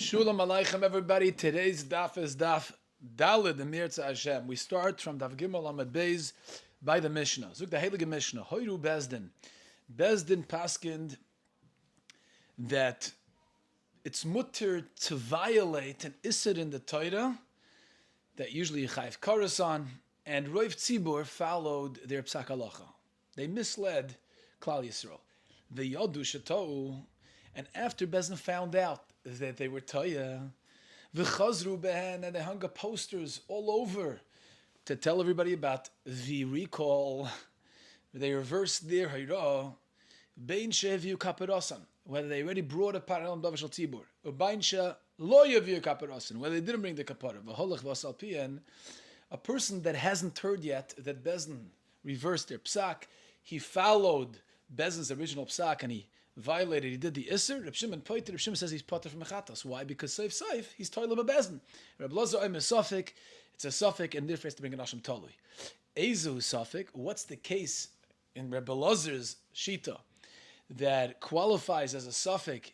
Shulam Aleichem, everybody. Today's daf is daf Dalid Emirza Hashem. We start from daf Gimel Amud Beis by the Mishnah. Zuk the Heilige Mishnah. Hoyru Bezdin. Bezdin paskind that it's mutter to violate an Isser in the Torah that usually you chayv karas on, and Roiv Tzibur followed their psak halacha. They misled Klal Yisrael. The Yodu Shatou, and after Bezdin found out that they were Toya, v'chazru behen, and they hung up posters all over to tell everybody about the recall. They reversed their hayra, bein she'eviu kaperosan, whether they already brought a parallel davar tzibur, or bein she'lo yeviu kaperosan, whether they didn't bring the kapara. V'holach v'asal pian, a person that hasn't heard yet that Bezdin reversed their psak, he followed Bezdin's original psak and he violated, he did the Isser. Reb Shimon pointed, Reb Shimon says he's potter from Mechatos. Why? Because Seif, he's toilet of Bezdin. Reb Lozo is Suffolk, it's a Suffolk, and therefore has to bring an Asham Tolui. Ezu Suffolk, what's the case in Reb Lozer's Shita that qualifies as a Suffolk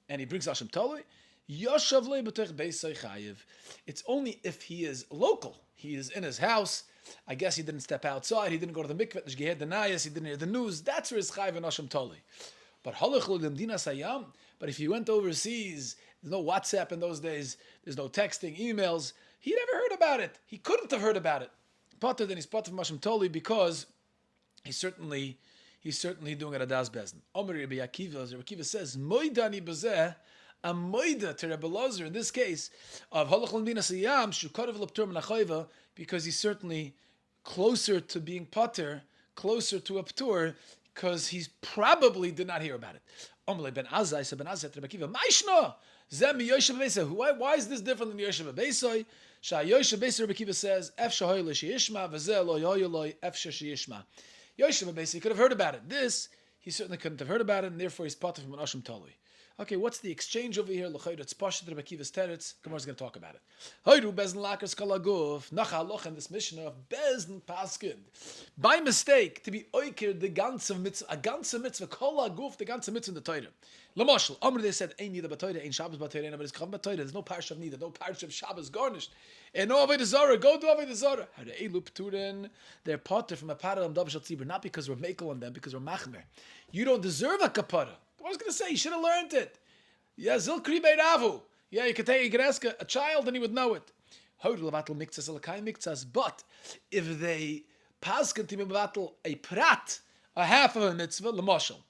and he brings Asham Tolui? Yoshav le b'tech beisay chayiv. It's only if he is local. He is in his house. I guess he didn't step outside. He didn't go to the mikveh. He didn't hear the news. That's where his chayiv and Asham Tolui. But if he went overseas, there's no WhatsApp in those days, there's no texting, emails, he never heard about it. He couldn't have heard about it. Potter than he's potter from Hashem Toli because he's certainly doing it at Das Bezdin. Omer Rabbi Akiva, as Rabbi Akiva says, Moidani bezeh, a moida to Rabbi Lozer in this case of halach l'mdina sayam shukarev l'ptur min ha'chayva, because he's certainly closer to being potter, closer to a ptur, because he probably did not hear about it. Omle ben Azai said ben Azai to Rabbi Akiva, Maishna zem Yoshev Beisai. Why is this different than Yoshev Beisai? Sha Yoshev Beisai, Rabbi Akiva says, Ef shahoy l'sheyishma v'zeh lo yoyoloi ef sheyishma. Yoshev Beisai could have heard about it. This he certainly couldn't have heard about it, and therefore he's part of an Asham Talui. Okay, what's the exchange over here? L'chayr it's Pashat Rabbi Akiva's teretz. Gemara's going to talk about it. Hoyru Bezdin lakers kalaguf nacha haloch in this mission of Bezdin paskind by mistake to be oiker the ganze mitzvah, a ganze mitzvah kalaguf, the ganze mitzvah in the Torah. Lamashal, Amr they said ain't nida b'Torah, ain't Shabbos b'Torah, nobody's come b'Torah. There's no parish of nida, no parish of Shabbos garnished, and no avodah zarah. Go do avodah zarah. Harei pturin, they're potter from a parallel davar shel tzibur, not because we're makel on them, because we're machmer. You don't deserve a kapara. I was going to say, you should have learned it. Yeah, Zilkri Beiravu. Yeah, you could ask a child and he would know it. But if they pasken to battle a prat, a half of a mitzvah, l'moshel.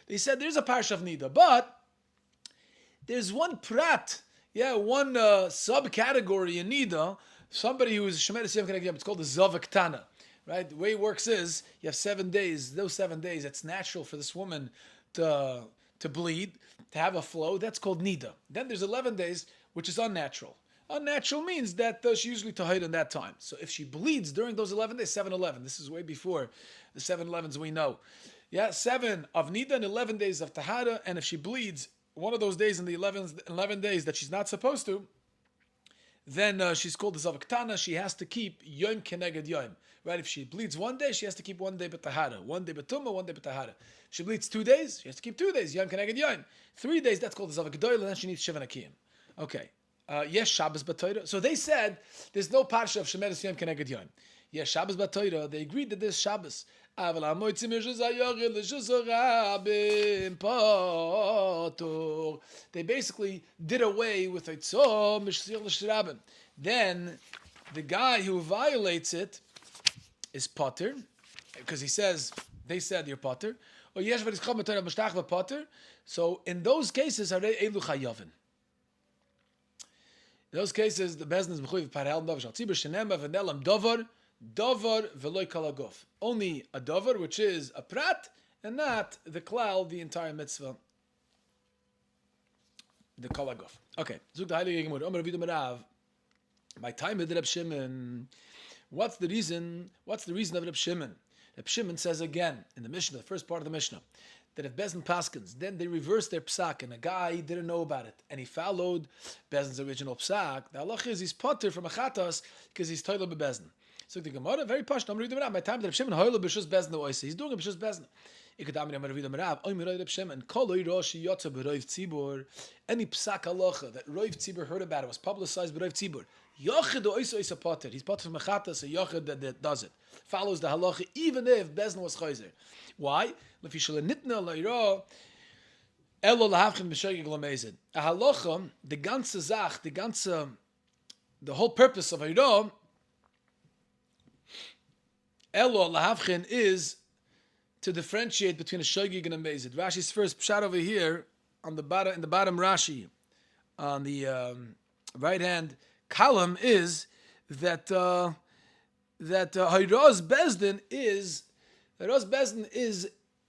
They said there's a parish of nida, but there's one prat, one subcategory in nida, somebody who is shemer siyam keneged yom. It's called the zavaktana. Right? The way it works is you have 7 days. Those 7 days, it's natural for this woman to bleed, to have a flow. That's called nida. Then there's 11 days, which is unnatural. Unnatural means that she usually tahid in that time. So if she bleeds during those 11 days, 7-11. This is way before the 7-11s we know. 7 of nida and 11 days of tahara. And if she bleeds one of those days in the 11 days that she's not supposed to, then she's called the Zavaktana. She has to keep Yom Keneged Yom. Right? If she bleeds 1 day, she has to keep 1 day b'tahara. 1 day b'tumah, 1 day b'tahara. If she bleeds 2 days, she has to keep 2 days. Yom Keneged Yom. 3 days, that's called the Zavakdoil, and then she needs Shivan Akiyim. Okay. Yes, Shabbos b'Torah. So they said there's no parsha of Shemeres Yom Keneged Yom. Yes, Shabbos b'Torah. They agreed that there's Shabbos. They basically did away with it. Then the guy who violates it is potter, because they said you're potter. So in those cases, are they elu chayavin? In those cases, the Bezdin is mechuyev parel davar shel tzibur shenema v'nelam davar v'loy kalaguf. Only a davar, which is a prat, and not the klal, the entire mitzvah, the kalaguf. Okay, zuk the heilige gemur. Omer Avidu Merav. My time with Reb Shimon. What's the reason of Reb Shimon? Reb Shimon says again in the Mishnah, the first part of the Mishnah, that if Bezdin paskins, then they reversed their psak, and a guy didn't know about it, and he followed Bezdin's original psak. The halach is he's potter from a chatas because he's toilet bebezdin. So the Gemara, very posh. I'm reading it out. My time that Reb Shimon Hoyle b'shus bezna oise. He's doing a b'shus bezna. Ikadamri Amar Revidim Rav. Oy Miray Reb Shimon. Koloi Roshi Yotza b'Roiv Tzibur. Any psak halacha that Roiv Tzibur heard about it was publicized by Roiv Tzibur. Yochid oise oise potter. He's potter from mechatas. A yochid that does it follows the halacha even if bezna was chayzer. Why? Lefi shel nitna leiro. Elo lahavchin b'shogeg lamezid. A halacha, the ganze zach, the whole purpose of Ayro, Elo lahavchin, is to differentiate between a shogeg and a mezid. Rashi's first pshat over here on the bottom, in the bottom Rashi, on the right hand column, is that Hayros Bezdin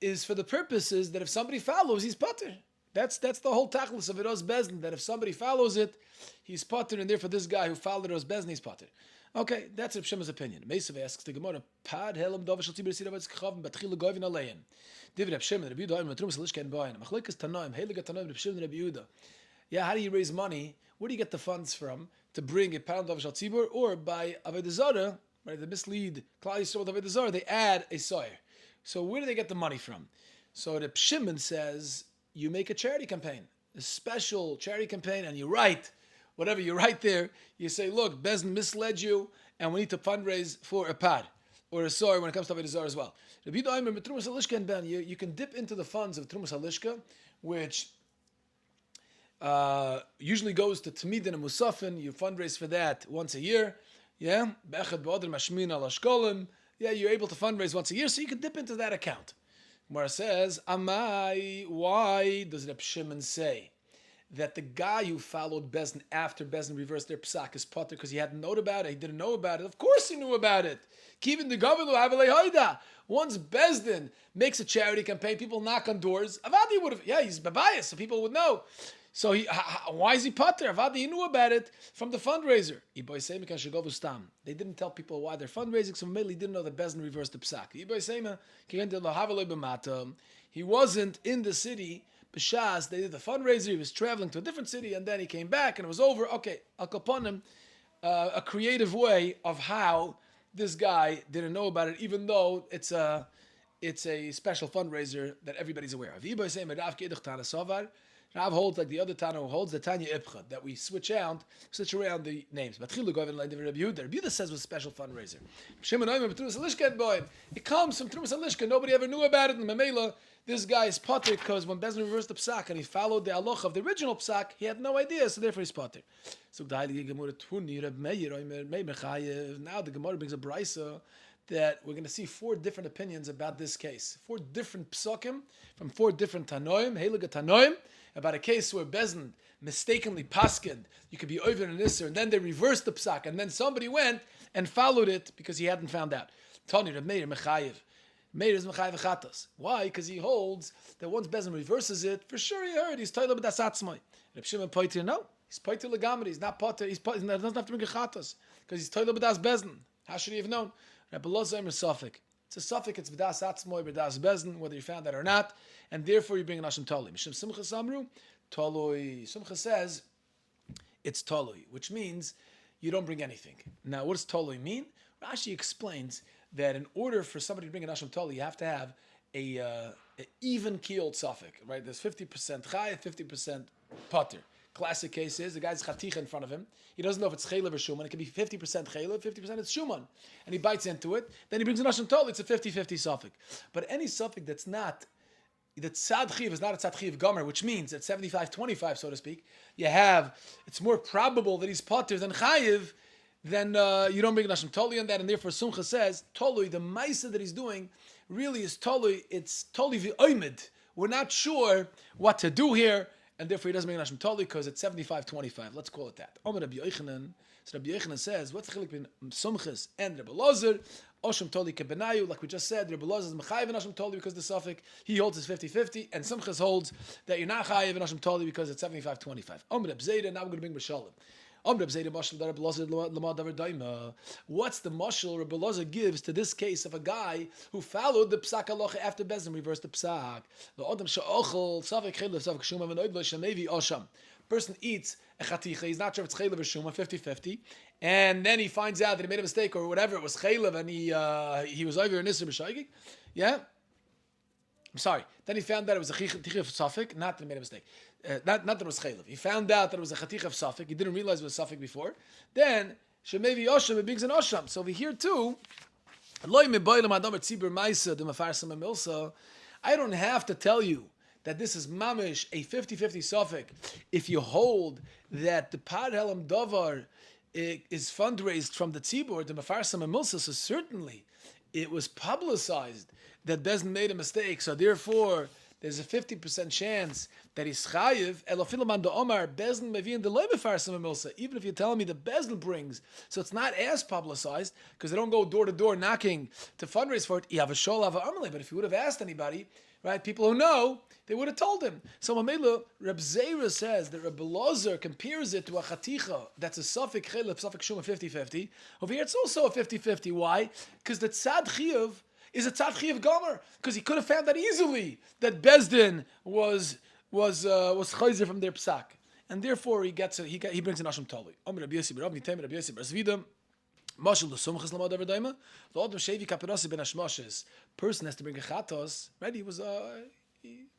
is for the purposes that if somebody follows, he's pater. That's the whole tachlis of Hayros Bezdin, that if somebody follows it, he's pater, and therefore this guy who followed Hayros Bezdin, he's pater. Okay, that's Reb Shimon's opinion. Mesav asks the Gemara, Pad helam dov shel tzibur sirav tzchav batchil goyvin alein. Div Reb Shimon, Rabbi Yoel, Matrumas Lishken Bayin. Machlekes Tanoim, Heilige Tanoim, Reb Shimon, Rabbi Yehuda. Yeah, how do you raise money? Where do you get the funds from to bring a pound of shel tzibur, or by avodah zarah, right? They mislead Klal Yisrael with avodah zarah. They add a soyer. So where do they get the money from? So Reb Shimon says you make a charity campaign, a special charity campaign, and you write. Whatever you write there, you say, look, Bezdin misled you, and we need to fundraise for a pad or a soy when it comes to Avodah Zarah as well. You can dip into the funds of Trumas Halishka, which usually goes to Tamidin and Musafin. You fundraise for that once a year. Yeah, yeah, you're able to fundraise once a year, so you can dip into that account. Gemara says, Amai, why does Reb Shimon say that the guy who followed Bezdin after Bezdin reversed their psak is potter because he hadn't known about it? He didn't know about it. Of course he knew about it. Kivin the governor have a lehoida. Once Bezdin makes a charity campaign, people knock on doors. Avadi would have, yeah, he's babayas, so people would know. So why is he potter? Avadi, he knew about it from the fundraiser. They didn't tell people why they're fundraising, so mainly didn't know that Bezdin reversed the psak. He wasn't in the city. B'shas, they did the fundraiser, he was traveling to a different city, and then he came back, and it was over. Okay, I'll upon him a creative way of how this guy didn't know about it, even though it's a special fundraiser that everybody's aware of. Rav holds like the other Tana who holds the Tanya Ibcha, that we switch around the names. But Rabbi Yehuda says it was a special fundraiser. It comes from Trumas Halishka. Nobody ever knew about it in Mamela. This guy is potter because when Bezdin reversed the psak and he followed the halacha of the original psak, he had no idea, so therefore he's potter. So now the Gemara brings a brisa that we're going to see 4 different opinions about this case. 4 different psakim from 4 different Tanoim, Heilige Tanoim, about a case where Bezdin mistakenly paskind, you could be over in Isser, and then they reversed the psak, and then somebody went and followed it because he hadn't found out. Tani Reb Meir Mechayev. Meir is Mechayev Chatas. Why? Because he holds that once Bezdin reverses it, for sure he heard, he's Toila B'das Atzmai. Reb Shimon Poiter, no. He's Poiter Legamri, he's not Poiter, he doesn't have to bring a Chatas, because he's Toila B'das Bezdin. How should he have known? Rabbi Lozaim is Suffolk. It's a Suffolk, it's B'das Atzmai, B'das Bezdin, whether you found that or not, and therefore you bring an Hashem Toli. Mishim Simcha Samru, Toloi. Simcha says it's Toloi, which means you don't bring anything. Now, what does Toloi mean? Rashi explains that in order for somebody to bring an Hashem Toli, you have to have a even-keeled Suffolk, right? There's 50% Chai, 50% Potter. Classic case is the guy's Chaticha in front of him. He doesn't know if it's Chaylev or Shuman. It can be 50% Chaylev, 50% it's Shuman. And he bites into it. Then he brings an Hashem Toli. It's a 50-50 Suffolk. But any Suffolk that's not, that Tzad Chiv is not a Tzad Chiv Gomer, which means at 75-25, so to speak, it's more probable that he's Potter than Chayiv, then you don't bring an Hashem Toli on that, and therefore Sumcha says, Tolui, the Maisa that he's doing, really is Tolui, it's Toli v'oimid. We're not sure what to do here, and therefore he doesn't bring an Hashem Toli because it's 75-25. Let's call it that. Omer Rabbi Yochanan, so Rabbi Yochanan says, what's the chilik between Sumchas and Rabbi Lozer? Oshem Toli kebenayu, like we just said, Rabbi Lozer is Mechayiv and Hashem Toli because the Suffolk, he holds his 50-50, and Sumchas holds that you're not Chayiv and Hashem Toli because it's 75-25. Omer Rabbi Zayda, now we're going to bring Bashalim. What's the mashal Rabbi Lozer gives to this case of a guy who followed the psak halacha after Bezdin reversed the psak? person eats a chaticha, he's not sure if it's chaylev or shuma, 50-50, and then he finds out that he made a mistake or whatever, it was chaylev and he was over in Isser b'shaygig, yeah? I'm sorry. Then he found out it was a chaticha of Safik, not that he made a mistake. Not that it was chaylev. He found out that it was a chaticha of Safik, he didn't realize it was Safik before, then, shemevi osham, it brings an osham. So over here too, I don't have to tell you that this is mamish a 50-50 suffix if you hold that the Par Helam Davar is fundraised from the tzibur, the Mefarsam and Milsa, so certainly it was publicized that Bezdin made a mistake, so therefore there's a 50% chance that he's chayiv. Elofilaman da Omar Bezdin mevin the loy Mefarsam and Milsa. Even if you're telling me the Bezdin brings, so it's not as publicized because they don't go door to door knocking to fundraise for it. You have a shol, have a amalei. But if you would have asked anybody, right, people who know, they would have told him. So Mamela, Reb Zera says that Reb Lozer compares it to a chaticha that's a suffix chilif, suffix shuma 50-50. Over here it's also a 50-50. Why? Because the tzad chiyuv is a tzad chiyuv gomer. Because he could have found that easily that Bezdin was chayzer from their psak, and therefore he brings an asham tali. Omer Rabbi Yossi Rabbi Nitem Rabbi Yossi Barzvida. Mashal the sumchas lamad over daima. The adam shevi kaperasi ben hashmashes. Person has to bring a chatos. Right? He was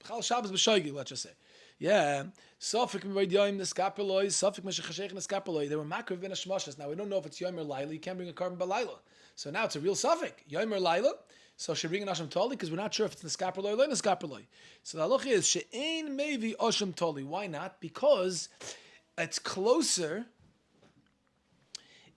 Chal Shabbos b'shoigi, let's just say. Yeah. Sofik m'vayd yoyim neskapeloi. Sofik m'shechashech neskapeloi. They were makriv ben hashmashes. Now we don't know if it's yoyim or laila. You can't bring a carbon b'laila. So now it's a real sofik. Yoyim or laila. So should bring an asham toli because we're not sure if it's neskapeloi or neskapeloi. So the halacha is she'ein mevi asham toli. Why not? Because it's closer.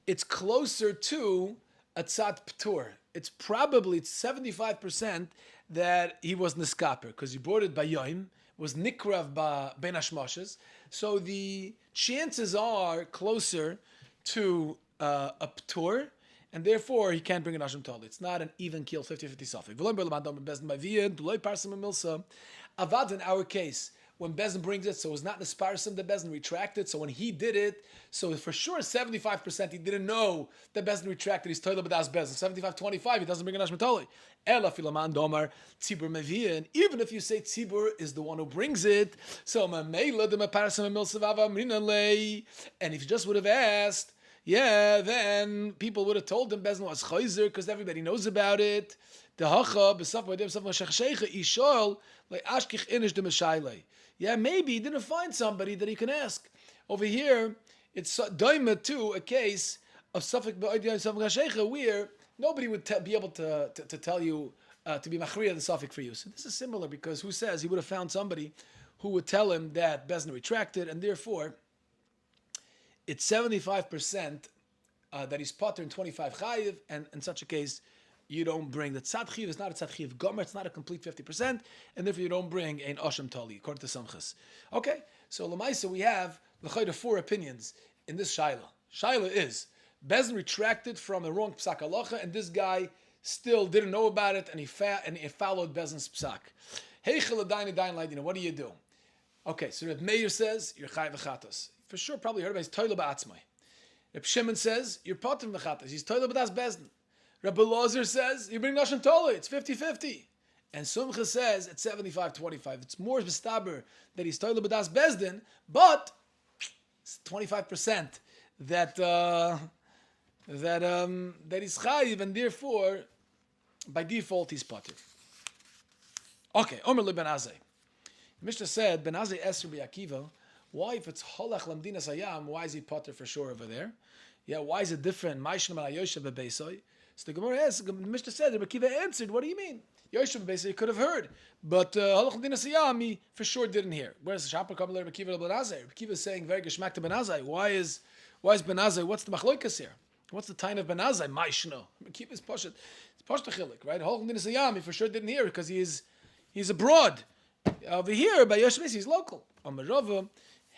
It's closer to a tzad p'tur. It's 75% that he was neskaper because he brought it by yoim, was nikrav by ben hashmashes. So the chances are closer to a p'tur, and therefore he can't bring an asham tali. It's not an even kill 50-50 suffix. Avad in our case, when Bezdin brings it, so it's not Nesparsim that Bezdin retracted. So when he did it, so for sure 75% he didn't know that Bezdin retracted. He's toilet b'das Bezdin. 75-25 he doesn't bring an ashmatoli. Ela filaman domar tzibur mevian. Even if you say tzibur is the one who brings it, so mamela de meparasim milsavava mrinalei. And if you just would have asked, yeah, then people would have told him Bezdin was chayzer because everybody knows about it. The hacha b'saf b'adem saf mashachsheicha ishol like ashkich inish de meshailei. Yeah, maybe he didn't find somebody that he can ask. Over here, it's daima to a case of Safek Ba'odiyah Safek HaSheikha where nobody would be able to tell you, to be machriya the Safek for you. So this is similar because who says he would have found somebody who would tell him that Bezdin retracted, and therefore it's 75% that he's potter and 25 chayiv, and in such a case, you don't bring the tzad chiv. It's not a tzad chiv gomer. It's not a complete 50%, and therefore you don't bring an osham tali according to Samchas. Okay, so lemaisa we have l'chayda 4 opinions in this shaila. Shaila is Bezdin retracted from a wrong psak halacha, and this guy still didn't know about it, and he followed Bezdin's psak. Heichel adayin adayin laydina. What do you do? Okay, so Reb Meir says you're chayiv v'chatos. For sure, probably heard about his toilet ba'atzmai. Reb Shimon says you're potter v'chatos. He's toilet b'das Bezdin. Rabbi Lozer says, you bring Nashon Toli, it's 50-50. And Sumcha says, it's 75-25. It's more Bestaber that he's Toli B'das Bezdin, but it's 25% that he's Chayiv, and therefore, by default, he's Pater. Okay, Omer le Ben Azai. Mishnah said, Ben Azai Esr B'Akiva, why if it's Holach Lamdina Sayam, why is he Pater for sure over there? Yeah, why is it different? Ma'ishna Malayosha B'Beisoi. So the Gemara asks, the Mishnah said, Rabbi Akiva answered, what do you mean? Yoshev basically could have heard, but Halach L'Dina Siyami for sure didn't hear. Whereas Shapar Kabbalah Rabbi Akiva Ben Azai, Rabbi Akiva is saying very geschmack to Ben Azai. Why is Ben Azai? What's the machloikas here? What's the time of Ben Azai? Ma'ishno. Rabbi Akiva is poshet. It's poshet chilik, right? Halach L'Dina Siyami for sure didn't hear because he's abroad. Over here by Yoshev he's local. Amarova.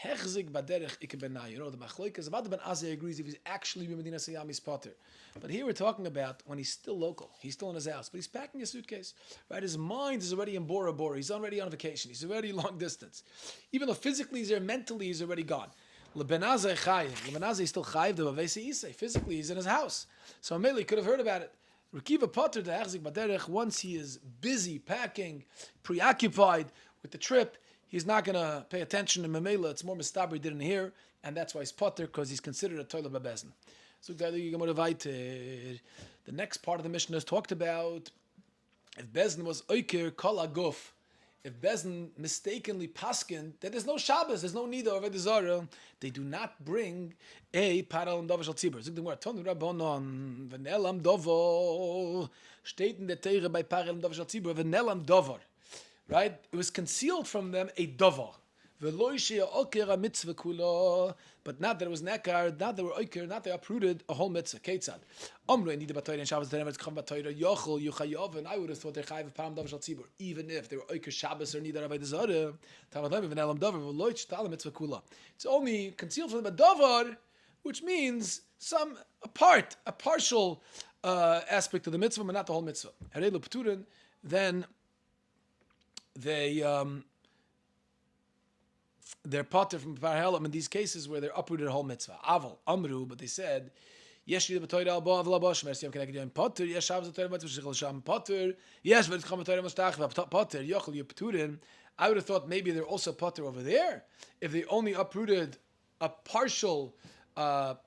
Hechzik baderech ikebenai. You know, the machloikas about the Ben Azai agrees if he's actually Medina Sayami's potter. But here we're talking about when he's still local. He's still in his house, but he's packing a suitcase. Right? His mind is already in Bora Bora. He's already on vacation. He's already long distance. Even though physically he's there, mentally he's already gone. LeBen Azai chayiv. LeBen Azai is still chayiv the Bavesi Isai. Physically he's in his house. So Ameli could have heard about it. Rekiva potter the hechzik baderech. Once he is busy packing, preoccupied with the trip, he's not going to pay attention to Mamela. It's more Mistabri didn't hear, and that's why he's potter, because he's considered a toilet babezin. So the next part of the Mishnah is talked about if Bezin was oiker kol aguf. If Bezin mistakenly paskin that there's no Shabbos, there's no nida of Edizara, they do not bring a paral dover shal tzibur. Zog the Gemara, Ton Rabbanon, v'nelam dover, steht in der Teire by paral dover shal tzibur, v'nelam dover. Right? It was concealed from them a dover. But not that it was nekar, not that they were oiker, not they uprooted a whole mitzvah. Ketzad. Omru nida b'toyre and Shabbos then it's come b'toyre yochel yuchayav, and I would have thought they're chayiv param davar shal tzibur, even if they were oiker Shabbos or nida rabbi dezara. Tamadayim v'nelam davar v'loich talam mitzvah kula. It's only concealed from them a davar, which means a partial aspect of the mitzvah, but not the whole mitzvah. Harei l'pturin, then they're potter from Parhelam in these cases where they're uprooted a whole mitzvah. Aval, Amru, but they said, Yesh Yid B'Toyre Al Bo Aval Abosh, Mersi Yom Keneged Yom Potter, Yesh Shabbos B'Toyre Mitzvah Shechel Sham Potter, Yesh V'Tcham B'Toyre Moshtach Potter, Yochel Yipturin. I would have thought maybe they're also potter over there if they only uprooted a partial part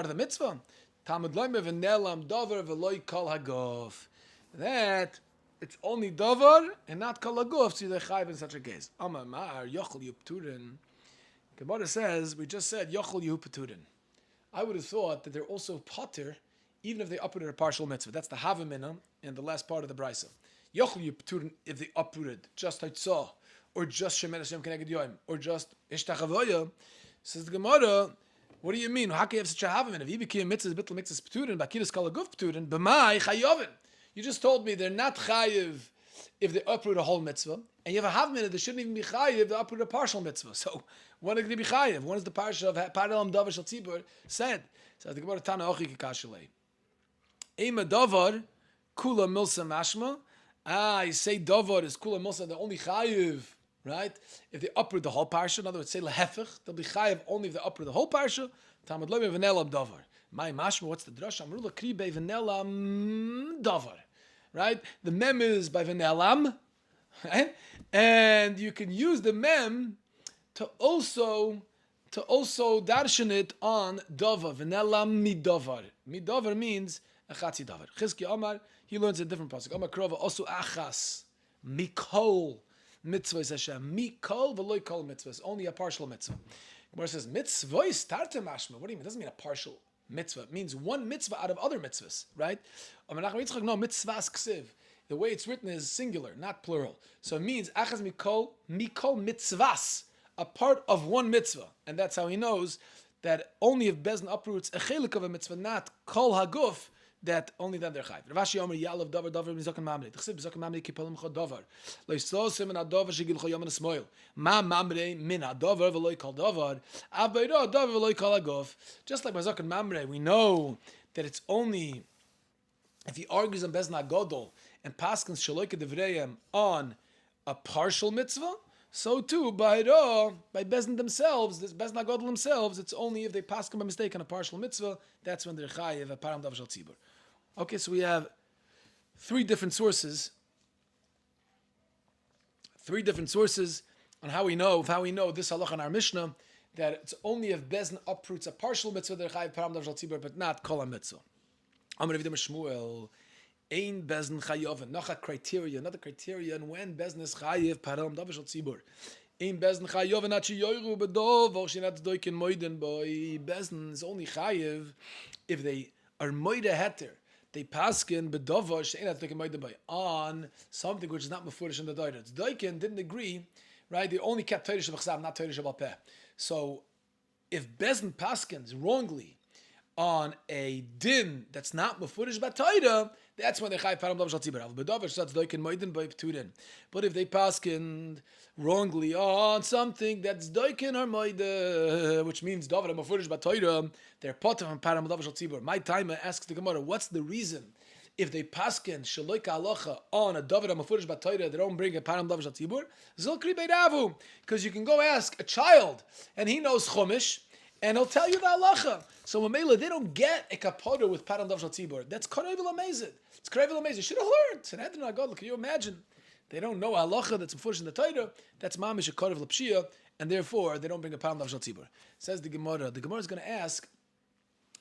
of the mitzvah. Talmud Loimer V'Nelam Dover V'Loi Kol Hagov. That it's only davar and not kol haguf, so they're chayiv in such a case. Amar Mar yochel yupeturin. Gemara says we just said yochel yupeturin. I would have thought that they're also potter even if they uprooted a partial mitzvah. That's the havamina in the last part of the brisa. Yochel yupeturin if they uprooted just haitzah or just shemen Hashem keneged yoim or just ishtachavoya. Says the Gemara, what do you mean? How can you have such a havamina? If you became mitzvah bittul mitzvah peturin, bakidas kol haguf peturin, b'mai chayovin. You just told me they're not chayiv if they uproot a whole mitzvah, and you have a half minute, they shouldn't even be chayiv if they uproot a partial mitzvah. So, when are they going to be chayiv? When is the parsha of Parelam Davar Shal Tzibur said? So, the Gemara Tana Ochi Kikashalei. Eima Davar, Kula Milsa Mashma. I say Davar is Kula Milsa, they're only chayiv, right? If they uproot the whole parsha, in other words, say Lehefech, they'll be chayiv only if they uproot the whole parsha. Tamad Loimer V'Nelam Davar. My mashma, what's the drush? Amrula kribe v'nelam davar, right? The mem is by v'nelam, right? And you can use the mem to also darshan it on davar. V'nelam midavar. Midavar means a chatzi davar. Chizki Omar, he learns a different pasuk. Omar krova osu achas mikol mitzvahs Hashem. Mikol v'loy kol mitzvahs. Only a partial mitzvah. Gemara says mitzvah is tarta mashma. What do you mean? It doesn't mean a partial mitzvah. It means one mitzvah out of other mitzvahs, right? No, mitzvahs ksiv. The way it's written is singular, not plural. So it means achaz mikol mitzvahs, a part of one mitzvah. And that's how he knows that only if Bezin uproots a chelik of a mitzvah, not kol haguf, that only then they're chayiv. Ravashi Omer Yalav Davar Davar Mizakan Mamre. T'chsib Mizakan Mamre Kipalim Chod Davar. Lo Yislosim Min Adavar Shigil Choyam Nesmoil. Ma Mamre Min Adavar V'Lo Yikol Davar. Avbeiro Davar V'Lo Yikol Agov. Just like Mizakan Mamre, we know that it's only if he argues on Bezna Godol and Paskins Shaloika Devreyem on a partial mitzvah. So too, by Bezin themselves, this Bezna Godol themselves, it's only if they paskin by mistake on a partial mitzvah, that's when they're chayiv a param davar shal tzibur. Okay, so we have three different sources on how we know this halach in our Mishnah, that it's only if Bezin uproots a partial mitzvah, they're chayiv param davar shal tzibur, but not kol a mitzvah. Amar Rav Shmuel. Ein Bezin chayav, another criteria, and when Bezin is chayiv, param davar shal tzibur. Ein Bezin chayav, not sheyoyru bedov, or shenat doikin moiden boy. Bezin is only chayiv if they are moide heter. They paskin bedovar shenat doikin moiden boy on something which is not mefurish in the doirin. Doikin didn't agree, right? They only kept Torah shebachsav, not Torah shebapeh. So if Bezin paskins wrongly on a din that's not mefurish b'Torah, that's when they chayiv param davar shal tzibur. But if they paskin wrongly on something that's doikin or moide, which means davar mefurish b'Torah, they're potter from param davar shal tzibur. My timer asks the Gemara, what's the reason if they paskin shaloika halacha on a davar mefurish b'Torah, they don't bring a param davar shal tzibur? Zilkri beiravu, because you can go ask a child and he knows chumash, and he'll tell you the halacha. So Mamela, they don't get a kapoda with param davar shal tzibur. That's karevel amazing. It's karevel amazing. You should have learned. Can you imagine They don't know halacha that's mefurish in the Torah. That's mamish a korav l'pshia, and therefore they don't bring a pound of shal tzibur. Says the Gemara. The Gemara is going to ask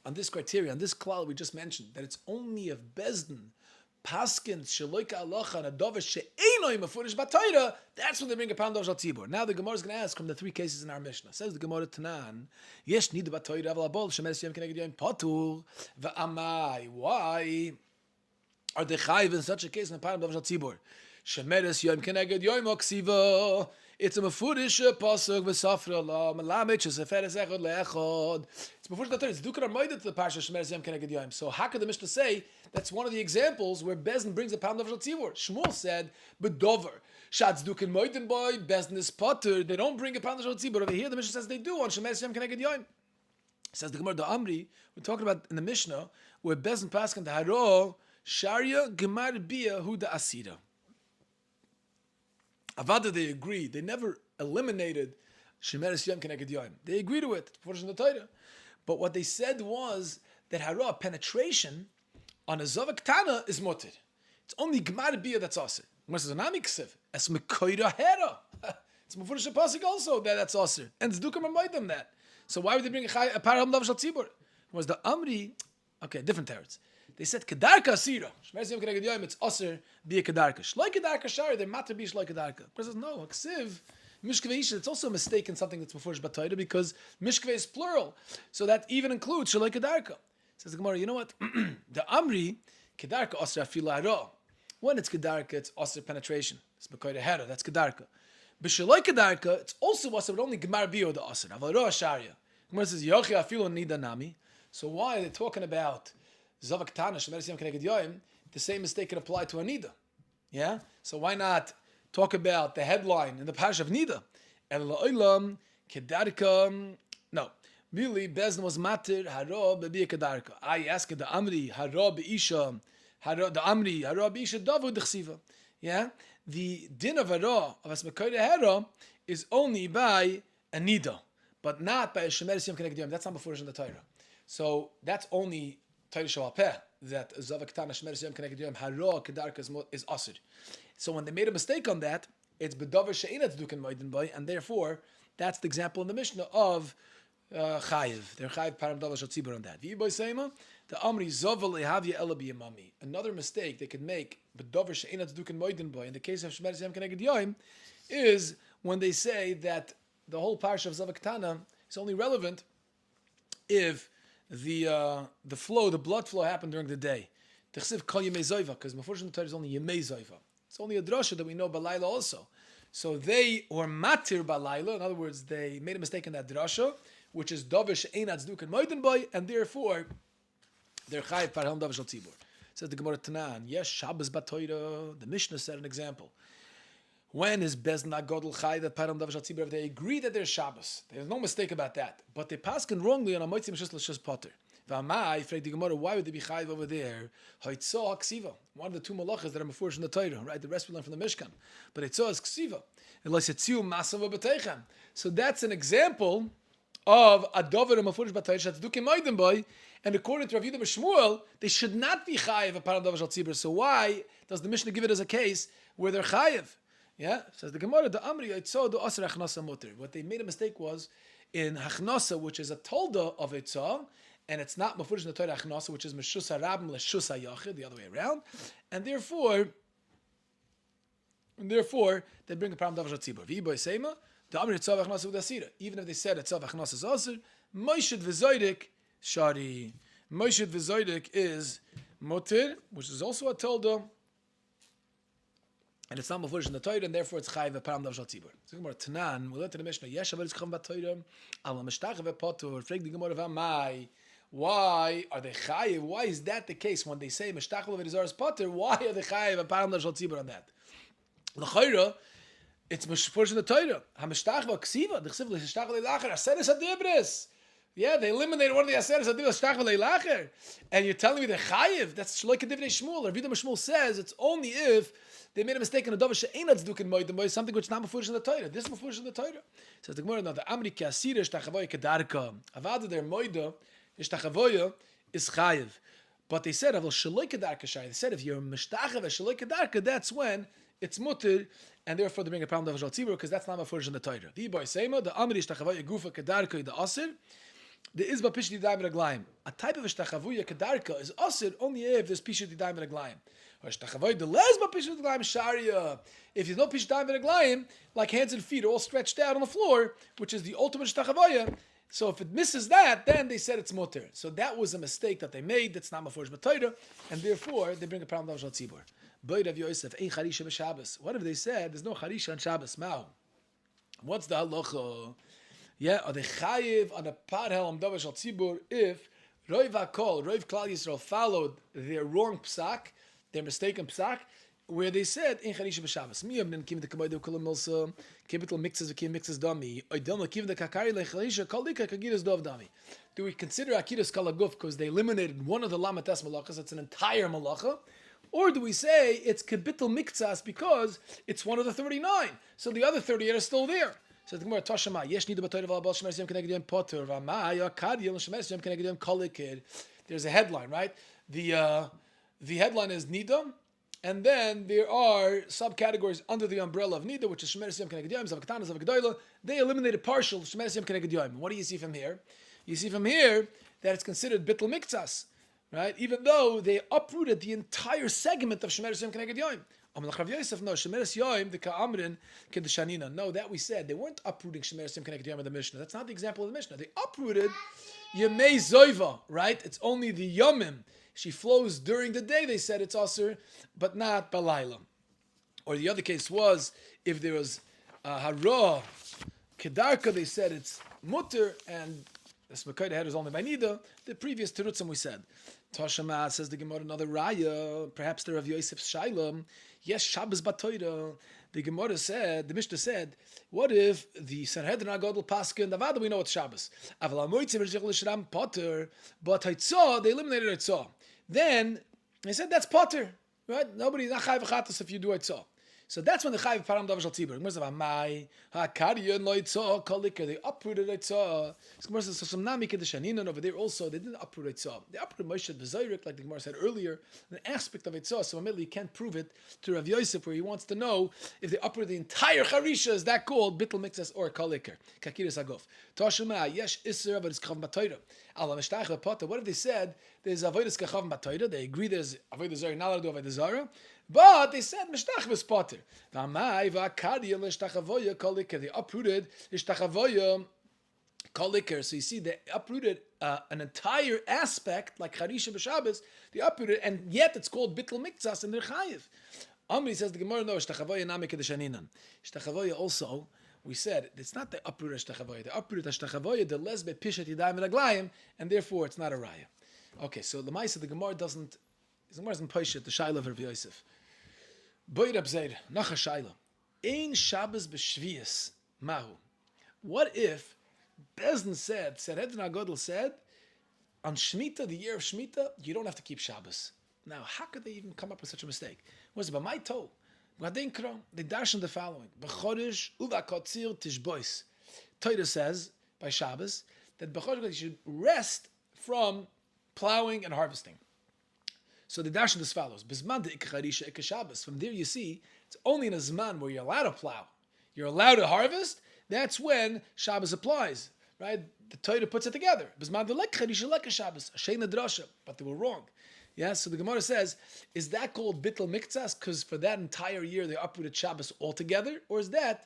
on this criteria, on this klal we just mentioned, that it's only if Bezdin paskins sheloika halacha and a dover she'enoi mefurish b'Torah, that's when they bring a pound of shal tzibur. Now the Gemara is going to ask from the three cases in our Mishnah. Says the Gemara Tanan, yesh nida b'Torah aval abol shemeres yom keneged yom patur v'amai. Why are they chayiv in such a case in a pound of shal tzibur? Shemeres yom keneged yom oksiva. It's a mefurish pasuk v'safra Allah melamed sheseferes echod leechod. It's mefurish the Torah. It's dukar moed to the parsha shemeres yom keneged yom. So how could the Mishnah say that's one of the examples where Bezdin brings a pound of shal tzibur? Shmuel said bedover shatz dukin moeden boy Bezdin is potter. They don't bring a pound of shal tzibur. Over here the Mishnah says they do on shemeres yom keneged yom. Says the Gemara the Amri. We're talking about in the Mishnah where Bezdin paskin the haro sharia gemar bia hu da asira. Avada, they agreed. They never eliminated Shemeres Yom Keneged Yom. They agreed to it, in the Torah. But what they said was that hara, penetration on a Zavak Tana is mutter. It's only Gemar Bia that's aser. Gemara says, Anami Ksiv, es mekoira hera. It's Mefurish Pasik also that's aser. And it's Dukam remind them that. So why would they bring a Parham Lav Shal Tzibur? Was the Amri, okay, different teretz. They said kedarka asira. Shemeres yom keneged yom. It's aser be a kedarka. Shloi kedarka shari. They're matter be shloi kedarka. But says no. Ksiv mishkvei isha. It's also a mistake in something that's mefurish b'Torah because mishkvei is plural, so that even includes shloi kedarka. Says the Gemara. You know what? The Amri kedarka aser afila hara. When it's kedarka, it's aser penetration. It's b'koyda hera. That's kedarka. B'shloi kedarka, it's also aser, but only gemar bio the aser. Avaro sharia. Gemara says yochi afilo nida nami. So why are they talking about Zavak Tana, Shemeres Yom Keneged Yom? The same mistake can apply to a Nida. Yeah? So why not talk about the headline in the Parsha of Nida? El La'olam Kedarka. No. Really, Bezdin was matir, haro bebi kedarka. I asked the Amri, haro be'isha, the Amri, haro be'isha davu d'chsiva. Yeah? The din of haro, of asmekoyde haro, is only by a Nida, but not by a Shemeres Yom Keneged Yom. That's not before in the Torah. So that's only Torah Shabbat Peh, that Zavak Tana Shemeres Yom Keneged Yom Haro Kedarka is Asr. So when they made a mistake on that, it's Bedover She'inat Duken Moedin Boy, and therefore that's the example in the Mishnah of Chayiv. They're Chayiv Param Davar Shatzibur on that. V'yiboy Seima, the Amri Zovel Ehavya Ela B'Yamami. Another mistake they could make Bedover She'inat Duken Moedin Boy in the case of Shemeres Yom Keneged Yom is when they say that the whole parsha of Zavak Tana is only relevant if the flow, the blood flow happened during the day. T'chsiv kol yemei zoiva, because Mefurish in the Torah is only yemei zoiva. It's only a drasha that we know balayla also. So they were matir balayla. In other words, they made a mistake in that drasha, which is davish einat zduk and moiden boy, and therefore they're chayiv parham davish al tzibur. Says the Gemara Tanan, yes, Shabbos batoira. The Mishnah said an example. When is Bezdin Agodl Chai that Param Davish Tzibur? They agree that there's Shabbos. There's no mistake about that. But they paskin wrongly on a Moitzim Shus L'Shus Potter. V'amai, Freg the Gemara, why would they be Chai over there? Haitzah Ksiva. One of the two malachas that are mefurish in the Torah, right? The rest we learn from the Mishkan. But Haitzah is Ksiva. So that's an example of a dover and mefurish b'Torah that's dukim moedim boy. And according to Rav Yehuda Shmuel, they should not be Chayiv a Param Davish Tzibur. So why does the Mishnah give it as a case where they're Chayiv? Yeah, says the Gemara, the Amri Eitzah do Aser Achnasa Mutter. What they made a mistake was in Achnasa, which is a tolda of Eitzah, and it's not Mefurish in the Torah Achnasa, which is Meshus Harabim Leshus Hayachid, the other way around, and therefore they bring a Param Davish Tzibur. V'yiboy Seima, the Amri Eitzah Achnasa Udasira. Even if they said Eitzah Achnasa is Aser, Moishid V'Zoydik Shari. Moishid V'Zoydik is Mutter, which is also a tolda. And it's not mefurish in the Torah, and therefore it's chayiv a param davar shel tzibur. So Gemara Tanan, we learned in the Mishnah, yesh avel is chacham b'Torah, al mishtach ve'potur. Frag the Gemara v'amai. Why are they chayiv? Why is that the case when they say mishtach ve'zaras potur? Why are they chayiv a param davar shel tzibur on that? L'chayra, it's mefurish in the Torah. Ha mishtach ve'ksiva, the chsiv l'mishtach ve'lacher aseres adibris. Yeah, they eliminated one of the aseres adibris mishtach ve'lacher, and you're telling me they're chayiv? That's like a divrei Shmuel. Rav Yehuda Shmuel says it's only if they made a mistake in a dover she'enat zdukin moedim boy, something which is not mefurish in the Torah. This is mefurish in the Torah. Says the Gemara, now the Amri kasira shtachavoya kedarka. Avada their moida shtachavoya is chayiv. But they said, "Avol shaloi kedarka shay." They said, if you're mishtachava shaloi kedarka, that's when it's mutter, and therefore they bring a problem of Shal Tzibur because that's not a furish in the Torah. The Iboy Seima, the Amri Shtachavaya Gufa Kedarka, the Asir, the Izba Pishti Daim Raglaim. A type of Shtachavaya Kedarka is Asir only if there's Pishti Daim Raglaim. Or Shtachavaya the Lesba Pishti Daim Sharia. If there's no Pishti Daim Raglaim, like hands and feet are all stretched out on the floor, which is the ultimate Shtachavaya. So if it misses that, then they said it's mutter. So that was a mistake that they made. That's not mafurish b'Torah, and therefore they bring a problem of Shal Tzibur. Rabbi Yosef, ein charisha b'Shabbos. What if they said there's no charisha on Shabbos? Mao. What's the halacha? Yeah, are they chayiv on a parhel am davar Shal Tzibur if Roiv Hakol, Roiv Klal Yisrael followed their wrong psak, their mistaken psak, where they said in charisha b'Shabbos. Mi yamnin kim the kabaydu kulam milsa capital mixes the kim mixes dami. Oidam kim the kakari lecharisha kalika kagiras dov dami. Do we consider akiras kalaguf because they eliminated one of the lamatas malachas? It's an entire malacha. Or do we say it's kapital miktsas because it's one of the 39? So the other 38 are still there. So the Gemara Tashama, yesh nida b'Torah v'al shemer yom keneged potter v'amaya kadiyel shemer yom keneged kolikid. There's a headline, right? The headline is nida, and then there are subcategories under the umbrella of nida, which is shemer yom keneged yom, zav katanas, zav gedoyla. They eliminated partial shemer yom keneged yom. What do you see from here? You see from here that it's considered bittul miktsas. Right? Even though they uprooted the entire segment of Shemeres Yom Keneged Yom. Rabbi Yosef, no, Shemeres Yom, the Ka'amrin, Kedushanina. No, that we said. They weren't uprooting Shemeres Yom Keneged Yom in the Mishnah. That's not the example of the Mishnah. They uprooted Yemei Zoiva, right? It's only the Yomim. She flows during the day, they said it's Asr, but not Balayla. Or the other case was, if there was Hara, Kedarka, they said it's Mutter, and the Smekayda head is only by Nida. The previous Terutzim we said. Toshama says the Gemara another Raya, perhaps the Rav Yosef Shailom. Yes, Shabbos Batoira. The Gemara said, the Mishnah said, what if the Sanhedrin Agadol Paskin, Davada, we know it's Shabbos. Aval HaMoitzim V'Shich L'Shram Potter, but Haitzah, they eliminated Haitzah. Then they said that's Potter, right? Nobody's not Chayv Chatos if you do Haitzah. So that's when the Chayv Param Davar Shal Tzibur. Gemara says, "Amai hakariyon lo Haitzah kalikar." They uprooted Haitzah. Gemara says, "So some nami kedushanin over there also they didn't uproot Haitzah. They uprooted Moshe B'Zayrik, like the Gemara said earlier, an aspect of Haitzah. So immediately you can't prove it to Rav Yosef, where he wants to know if they uprooted the entire Charisha. Is that called bittul mikzas or kalikar? Kakiris aguf. Toshuma yesh iser but it's kav b'Torah. Allah mishtach b'Potter. What if they said there's avodas kachav b'Torah? They agree there's avodas zara, not allowed to do avodas zara. But they said mishtach was potter. They uprooted ishtachavoya kolikar. So you see, they uprooted an entire aspect like charisha b'Shabbos. They uprooted, and yet it's called bittul mikzas and they're chayiv. Amri says the Gemara no ishtachavoya nami kedeshaninan. Ishtachavoya also. We said it's not the uprooted ishtachavoya. The uprooted ishtachavoya the lesbe pishat yadayim v'raglayim, and therefore it's not a raya. Okay, so the Maisa the Gemara doesn't. The Gemara doesn't push it. The Shaila of Rabbi Yosef. Boy Rab Zeir, Nacha Shaila. Ein Shabbos b'Shvius Mahu. What if Bezdin said, Sanhedrin HaGadol said, on Shemitah, the year of Shemitah, you don't have to keep Shabbos. Now, how could they even come up with such a mistake? Was it by my toe? They darshan the following. B'chodesh uvakotzir tishbois. Torah says, by Shabbos, that b'chodesh you should rest from plowing and harvesting. So the darshan as follows: Bizman de ikcharisha ikashabbos. From there you see it's only in a zman where you're allowed to plow, you're allowed to harvest. That's when Shabbos applies, right? The Torah puts it together. Bizman de lekcharisha lekashabbos. Sheina drasha, but they were wrong. Yeah. So the Gemara says, is that called bittul miktzas? Because for that entire year they uprooted Shabbos altogether, or is that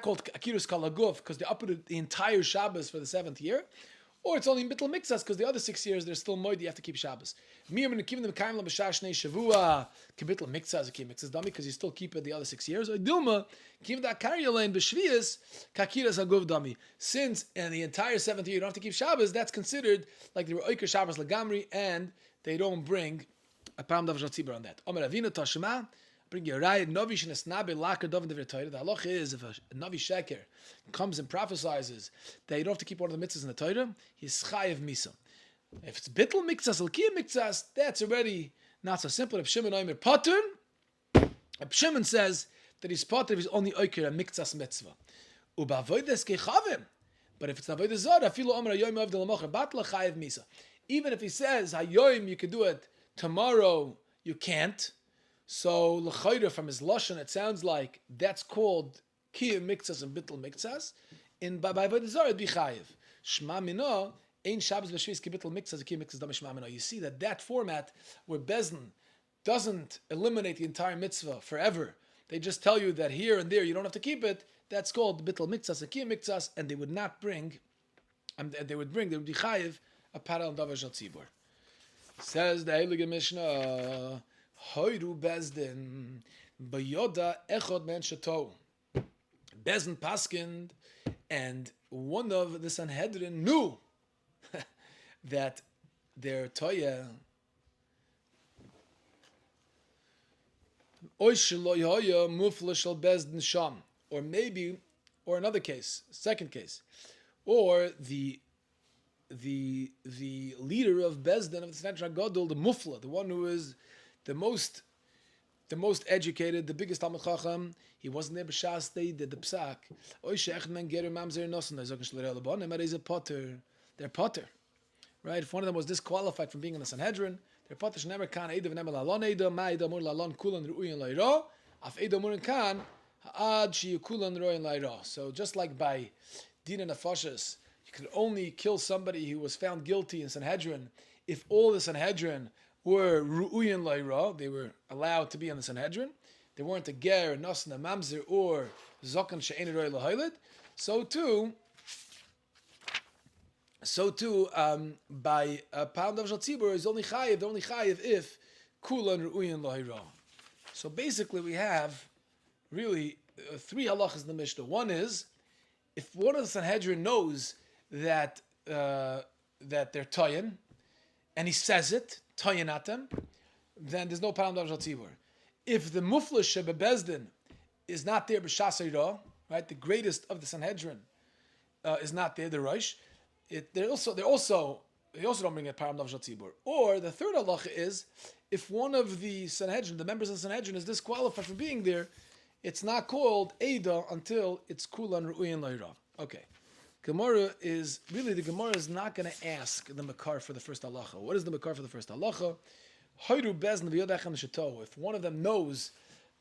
called akirus kalaguf? Because they uprooted the entire Shabbos for the 7th year. Or it's only in bittul mikzas because the other 6 years there's still moed. You have to keep Shabbos. Because you still keep it the other 6 years. Since in the entire 7th year you don't have to keep Shabbos, that's considered like they were oiker Shabbos lagamri, and they don't bring a pound of tzibur on that. Bring your raya novi shenesnabe laker dovin devir Torah. The halacha is if a novi sheker comes and prophesizes that you don't have to keep one of the mitzvahs in the Torah, he's chayiv misa. If it's bittul mikzas, l'kiyah mikzas, that's already not so simple. Reb Shimon Omer Potter. Reb Shimon says that he's potter if he's only oiker a mikzas mitzvah. Ubavoides kechavim. But if it's avodah zara, afilu omer hayoyim avdel lamocher batla chayiv misa. Even if he says hayoyim you can do it, tomorrow you can't. So l'chayra from his lashon, it sounds like that's called kiyum mikzas and bittul mikzas. In by avodah zarah it'd be chayiv. Shema mina ein Shabbos v'shvis ki bittul mikzas kiyum mikzas dam shema mina. You see that format where Bezdin doesn't eliminate the entire mitzvah forever. They just tell you that here and there you don't have to keep it. That's called bittul mikzas and kiyum mikzas, and they would not bring. They would be chayiv a paral davar shel tzibur. Says the Heilige Mishnah, Hoyru Bezdin, Bayoda Echod Men Shato. Bezdin paskind, and one of the Sanhedrin knew that their toya, Oishloyoya Mufla Shal Bezdin Sham, or maybe, or another case, second case, or the leader of Bezdin of the Sanhedrin Gadol, the Mufla, the one who is the most educated, the biggest Talmid Chacham, he wasn't there b'shas they did the psak. They're potter, right? If one of them was disqualified from being in the Sanhedrin, they're potter. Shnemer kan eida v'nemer lalon eida ma eida mur lalon kulan ru'uyin layra af eida murin kan ha'ad shi kulan ru'uyin layra. So just like by Dina Nefashis, you could only kill somebody who was found guilty in Sanhedrin if all the Sanhedrin were ru'uyin layra, they were allowed to be in the Sanhedrin. They weren't a ger, nasan, a mamzer, or zokan she'en roy lahaylid. So too, by a pound of tzibur is only chayiv if kulan ru'uyin layra. So basically, we have really three halachas in the Mishnah. One is if one of the Sanhedrin knows that they're toyin, and he says it, toyin at them, then there's no pound of tzibur. If the mufla shebe Bezdin is not there b'shas eira, right, the greatest of the Sanhedrin is not there, the Rosh, they also don't bring a param of tzibur. Or the third halacha is if one of the Sanhedrin, the members of the Sanhedrin, is disqualified from being there, it's not called Eida until it's Kulan Ru'uyin Layra. Okay. The Gemara is not going to ask the Makar for the first halacha. What is the Makar for the first halacha? If one of them knows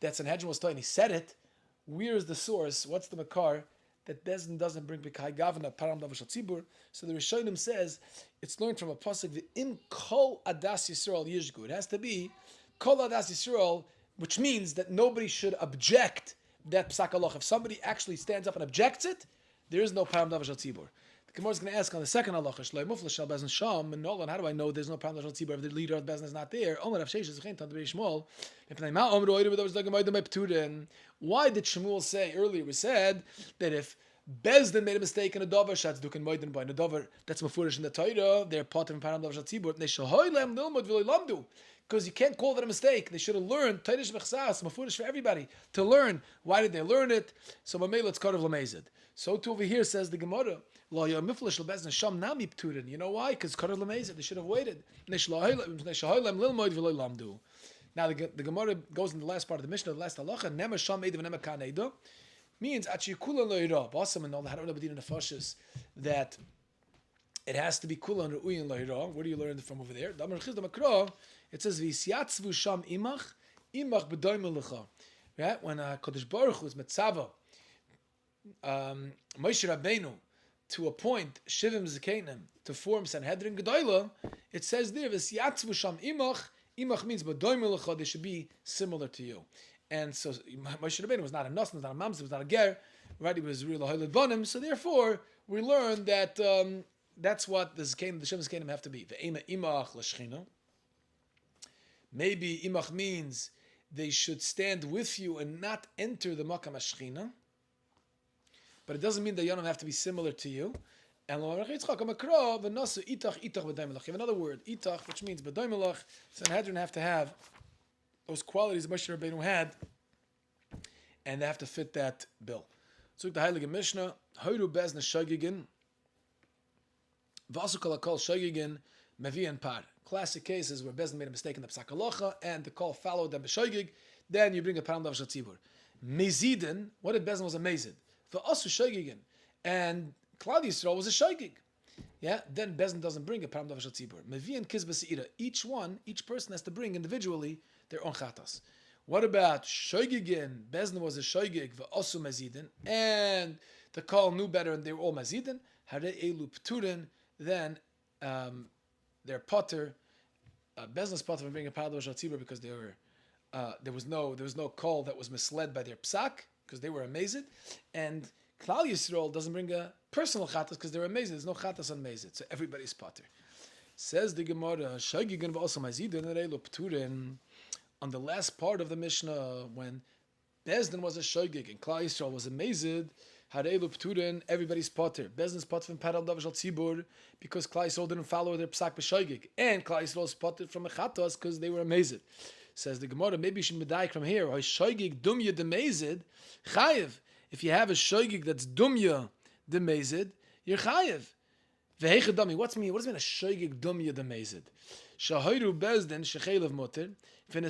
that Sanhedrin was told, he said it, where is the source? What's the Makar? That Bezdin doesn't bring B'kai Gavna Param Davashal Tzibur. So the Rishonim says it's learned from a pasuk the Im Kol Adas Yisrael Yishgu. It has to be Kol Adas Yisrael, which means that nobody should object that psak halacha. If somebody actually stands up and objects it, there is no Param Davashal Tzibur. The Gemara is going to ask on the second halacha, Shloi Mufla Shal Bezdin Sham, and Nolan, how do I know there's no Param Davashal Tzibur if the leader of Bezdin is not there? Omer Rav Sheish is Chen Tan Debei Shmuel. Why did Shmuel say earlier? We said that if Bezdin made a mistake in a davar, shatz duken moiden by a davar that's mafurish in the Torah, they're part of param davar shatzibur. They shahoylem nilmod v'loylamdu, because you can't call that a mistake. They should have learned Torah shmechsas mafurish for everybody to learn. Why did they learn it? So mamei let's cut of lamezid. So too over here says the Gemara. Lo yamiflash lebezdin sham nami pturin. You know why? Because cut of lamezid. They should have waited. They shahoylem nilmod v'loylamdu. Now the Gemara goes in the last part of the Mishnah, the last halacha. Nemer sham eida v'nemer kan eida. Means that it has to be kulan ru'uyin lahira. Where do you learn it from over there? It says v'isyatzvu sham imach b'doyim lecha. Right, when Kodesh Baruch Hu is metzava Moshe Rabbeinu to appoint shivim zakenim to form Sanhedrin Gedolah, it says there v'isyatzvu sham imach. Imach means b'doyim lecha. They should be similar to you. And so Moshe Rabbeinu was not a Nas, was not a Mamzer, was not a Ger, right? He was real Hoylid Bonim. So therefore, we learn that that's what the Shem Zkenim have to be. Ve'ema imach l'shchina. Maybe imach means they should stand with you and not enter the Makam HaShchina. But it doesn't mean that Yonam have to be similar to you. And you have another word, itach, which means b'doy melach. Sanhedrin have to have those qualities Moshe Rabbeinu had, and they have to fit that bill. So the Heilige Mishnah, Hoyru Bezdin Shogigin, Vasu Kol HaKol Shogigin, Mevi and Par. Classic cases where Bezdin made a mistake in the Psak Halacha, and the call followed them b'Shogig, then you bring a Param Davar Shatzibur. Mezidin, what if Bezdin was a Mezid? V'asu Shogigin, and Klal Yisrael was a Shogig. Yeah, then Bezdin doesn't bring a Param Davar Shatzibur. Mevi and Kizba Seira. Each person has to bring individually their own chatas. What about shoygigin? Bezdin was a shoygig v'osu mazidin, and the call knew better, and they were all mazidin. Hare elu pturin, then their potter, Bezdin's potter from being a parador shal tzibur because they were there was no call that was misled by their psak because they were amazed, and Klal Yisrael doesn't bring a personal chatas because they're amazed. There's no chatas on mazid, so everybody's potter. Says the Gemara, shoygigin v'osu mazidin hare elu pturin. On the last part of the Mishnah, when Bezdin was a shoygig and Klal Yisrael was a mazid, Harelu Pturin, everybody's potter. Bezdin's potter from Paral Dav Shal Tzibur because Klal Yisrael didn't follow their psak b'shoygig, and Klal Yisrael's potter from a chatos because they were amazed. Says the Gemara, maybe you should medayik from here. Shoygig dumya demazid chayiv. If you have a shoygig that's dumya demazid, you're chayiv. Vehecha dami. What does it mean a shoygig dumya demazid? Shahoyru Bezdin shechelev mutter. So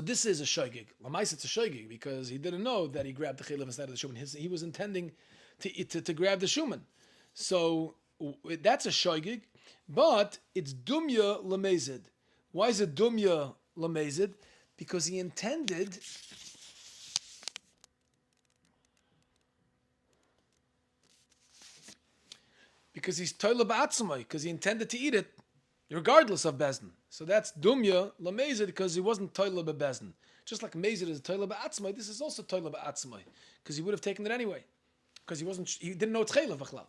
this is a shoygig. Lamais, it's a shoygig because he didn't know that he grabbed the chaylev instead of the shuman. He was intending to grab the shuman. So that's a shoygig, but it's dumya lamezid. Why is it dumya lamezid? Because he intended he's toila ba'atzmai, because he intended to eat it regardless of Bezdin. So that's dumya lamezid because he wasn't toila bebezdin. Just like mezid is toila ba'atzmai, this is also toila ba'atzmai because he would have taken it anyway because he didn't know it's chayla v'chlal.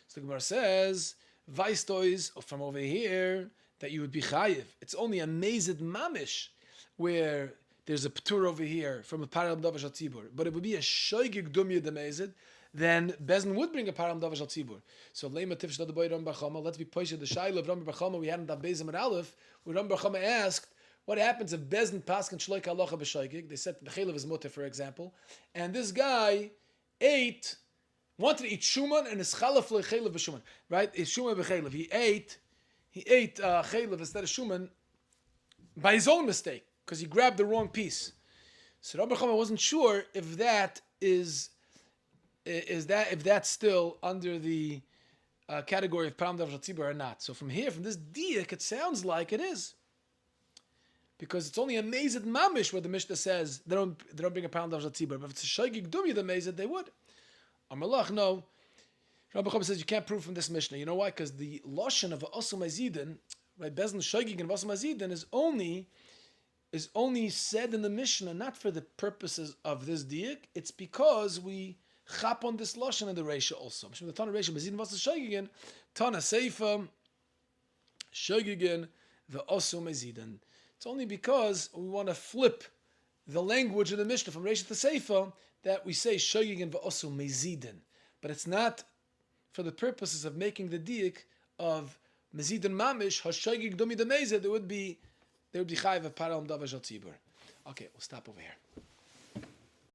So the Gemara says vaistois from over here that you would be chayiv. It's only a mezid mamish where there's a ptur over here from a param davash al tzibur, but it would be a shoygig dumya de mezid. Then Bezdin would bring a param davash al tzibur. So leima tifsh the boy Ram Bar Chama. Let's be poished the shaila of Ram Bar Chama. We hadn't done Bezim and Aleph. Where Ram Bar Chama asked, what happens if Bezdin paskin shloik halacha b'shoygig? They said the chaylev is mutter, for example, and this guy wanted to eat shuman and his chalaf chaylev b'shuman. Right? It's shuman b'chaylev. He ate chaylev instead of shuman by his own mistake because he grabbed the wrong piece. So Ram Bar Chama wasn't sure if that is if that's still under the category of Param Dav Shal Tzibur or not. So from here, from this diak, it sounds like it is. Because it's only a Mezid Mamish where the Mishnah says they don't bring a Param Dav Shal Tzibur. But if it's a Shaygig Dumya the Mezid, they would. Amalach, no. Rabbi Chama says you can't prove from this Mishnah. You know why? Because the Lashon of Osu Mazidin, right, Bezdin Shaygig and Osu Mazidin is only said in the Mishnah not for the purposes of this diak. It's because we chap on this lashon in the Reisha also. The Tana Reisha, Mazidin was the Shoygigin, Tana Seifa, Shoygigin, the Osu Mazidin. It's only because we want to flip the language of the Mishnah from Reisha to Seifa that we say Shoygigin the Osu Mazidin. But it's not for the purposes of making the diak of Mazidin Mamish, HaShoygig Dumi the Mezid, there would be Chayv of Param Davash al Tzibur. Okay, we'll stop over here.